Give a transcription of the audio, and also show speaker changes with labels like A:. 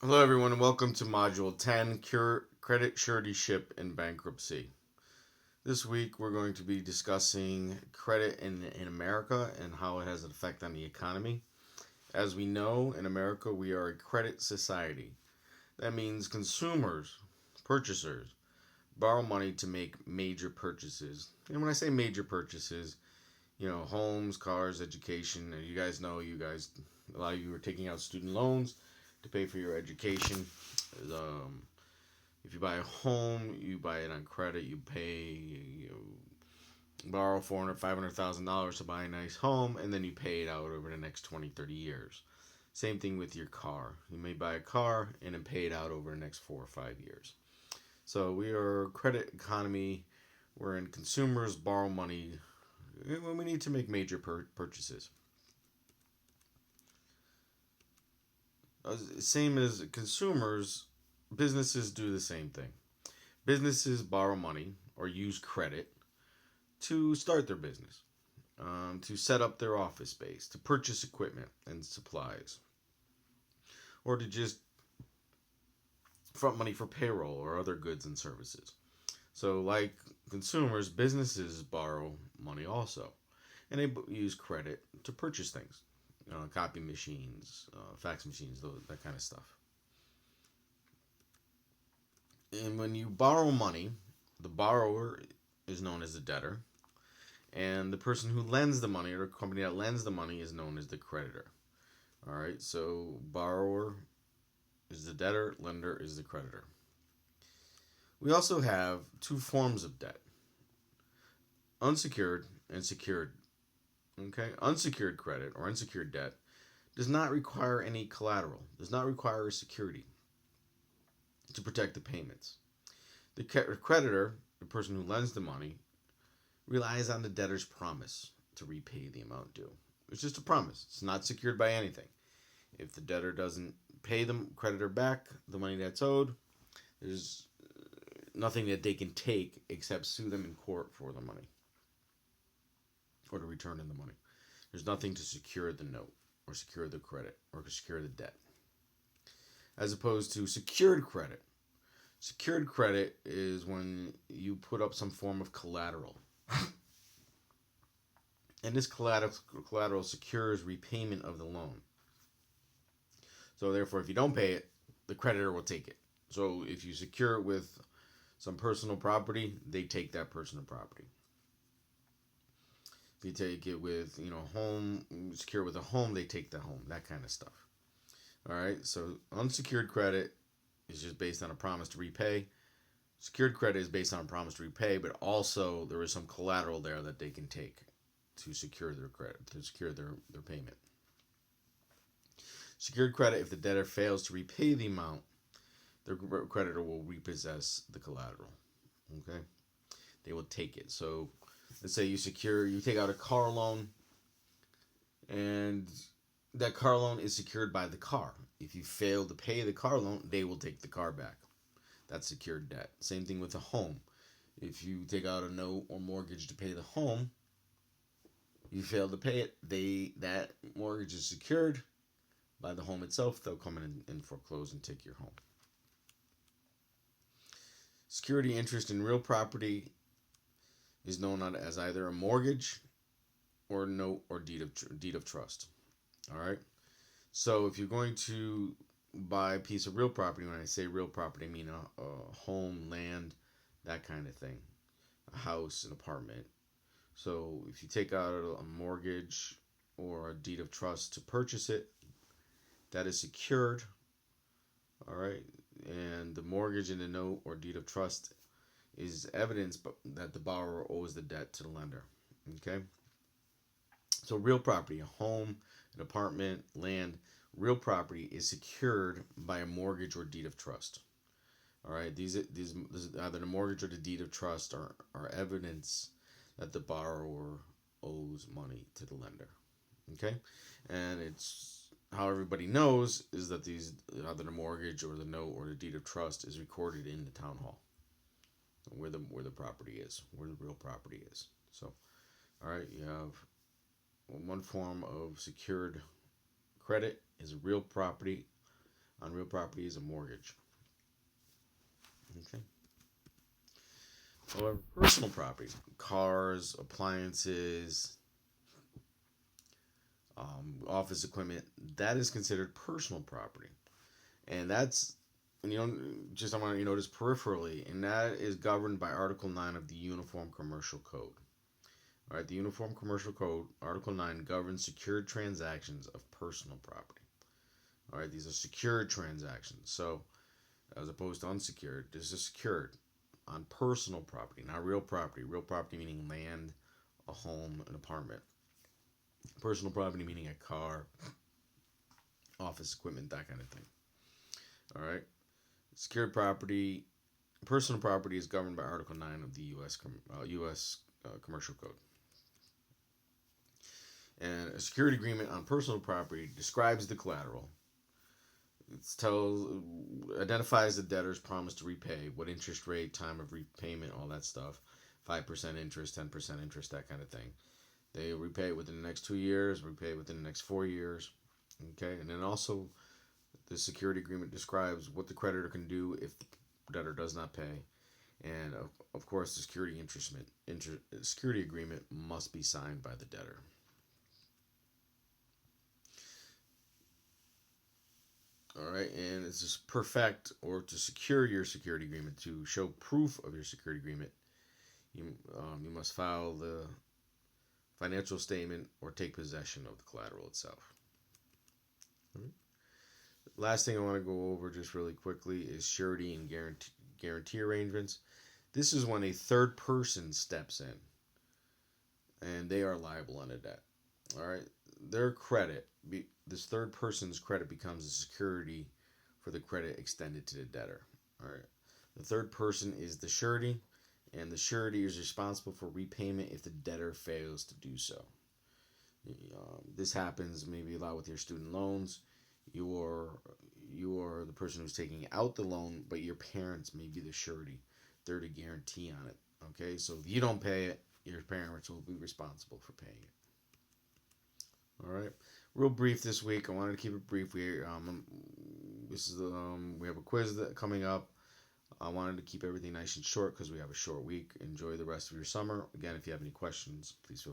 A: Hello, everyone, and welcome to Module 10 Credit Suretyship in Bankruptcy. This week, we're going to be discussing credit in America and how it has an effect on the economy. As we know, in America, we are a credit society. That means consumers, purchasers, borrow money to make major purchases. And when I say major purchases, homes, cars, education. And you guys know, a lot of you are taking out student loans to pay for your education. Um, if you buy a home, you buy it on credit. Borrow $500,000 to buy a nice home, and then you pay it out over the next 20, 30 years. Same thing with your car. You may buy a car and then pay it out over the next 4 or 5 years. So we are a credit economy wherein consumers borrow money when we need to make major purchases. Same as consumers, businesses do the same thing. Businesses borrow money or use credit to start their business, to set up their office space, to purchase equipment and supplies, or to just front money for payroll or other goods and services. So, like consumers, businesses borrow money also, and they use credit to purchase things, copy machines, fax machines, that kind of stuff. And when you borrow money, the borrower is known as the debtor, and the person who lends the money or the company that lends the money is known as the creditor. All right, so borrower is the debtor, lender is the creditor. We also have two forms of debt: unsecured and secured. Okay, unsecured credit or unsecured debt does not require any collateral, does not require security to protect the payments. The creditor, the person who lends the money, relies on the debtor's promise to repay the amount due. It's just a promise. It's not secured by anything. If the debtor doesn't pay the creditor back the money that's owed, there's nothing that they can take except sue them in court for the money or to return the money. There's nothing to secure the note or secure the credit or secure the debt. As opposed to secured credit. Secured credit is when you put up some form of collateral. And this collateral secures repayment of the loan. So therefore, if you don't pay it, the creditor will take it. So if you secure it with some personal property, they take that personal property. If you take it with, home, secure with a home, they take the home, that kind of stuff. All right, so unsecured credit is just based on a promise to repay. Secured credit is based on a promise to repay, but also there is some collateral there that they can take to secure their credit, to secure their payment. Secured credit, if the debtor fails to repay the amount, the creditor will repossess the collateral. Okay, they will take it. So let's say you take out a car loan, and that car loan is secured by the car. If you fail to pay the car loan, they will take the car back. That's secured debt. Same thing with a home. If you take out a note or mortgage to pay the home, you fail to pay it, that mortgage is secured by the home itself. They'll come in and foreclose and take your home. Security interest in real property is known as either a mortgage or note or deed of trust. All right. So if you're going to buy a piece of real property, when I say real property, I mean a home, land, that kind of thing, a house, an apartment. So if you take out a mortgage or a deed of trust to purchase it, that is secured. All right. And the mortgage and the note or deed of trust is evidence that the borrower owes the debt to the lender. Okay. So real property, a home, an apartment, land, real property is secured by a mortgage or deed of trust. All right. These either the mortgage or the deed of trust are evidence that the borrower owes money to the lender. Okay. And it's how everybody knows is that these either the mortgage or the note or the deed of trust is recorded in the town hall, where the property is, where the real property is. So, all right, you have one form of secured credit is real property on real property is a mortgage. Okay. However, personal property, cars, appliances, office equipment, that is considered personal property. And that's, just I want you to notice peripherally, and that is governed by Article 9 of the Uniform Commercial Code. All right, the Uniform Commercial Code, Article 9, governs secured transactions of personal property. All right, these are secured transactions. So, as opposed to unsecured, this is secured on personal property, not real property. Real property meaning land, a home, an apartment. Personal property meaning a car, office equipment, that kind of thing. All right. Secured property, personal property is governed by Article 9 of the U.S. Commercial Code. And a security agreement on personal property describes the collateral. Identifies the debtor's promise to repay, what interest rate, time of repayment, all that stuff. 5% interest, 10% interest, that kind of thing. They repay within the next 2 years, repay within the next 4 years. Okay, and then also the security agreement describes what the creditor can do if the debtor does not pay. And of course, the security agreement must be signed by the debtor. All right, and it's just perfect or to secure your security agreement, to show proof of your security agreement, you must file the financial statement or take possession of the collateral itself. Right. Last thing I want to go over just really quickly is surety and guarantee arrangements. This is when a third person steps in and they are liable on a debt. All right, their credit, this third person's credit becomes a security for the credit extended to the debtor. All right, the third person is the surety, and the surety is responsible for repayment if the debtor fails to do so. This happens maybe a lot with your student loans. You are the person who's taking out the loan, but your parents may be the surety. They're the guarantee on it. Okay, so if you don't pay it, your parents will be responsible for paying it. All right, real brief this week. I wanted to keep it brief. We have a quiz coming up. I wanted to keep everything nice and short because we have a short week. Enjoy the rest of your summer. Again, if you have any questions, please feel free.